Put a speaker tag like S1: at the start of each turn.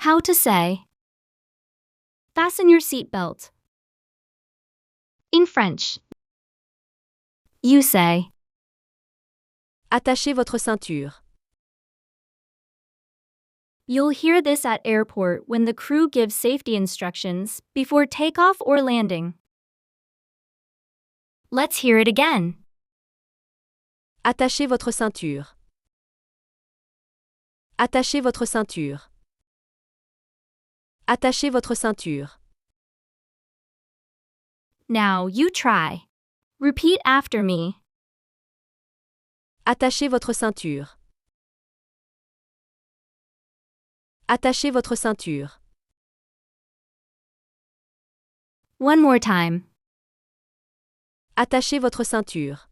S1: How to say, fasten your seatbelt. In French, you say,
S2: Attachez votre ceinture.
S1: you'll hear this at airport when the crew gives safety instructions before takeoff or landing. Let's hear it again.
S2: Attachez votre ceinture. Attachez votre ceinture. Attachez votre ceinture.
S1: Now you try. Repeat after me.
S2: Attachez votre ceinture. Attachez votre ceinture.
S1: One more time.
S2: Attachez votre ceinture.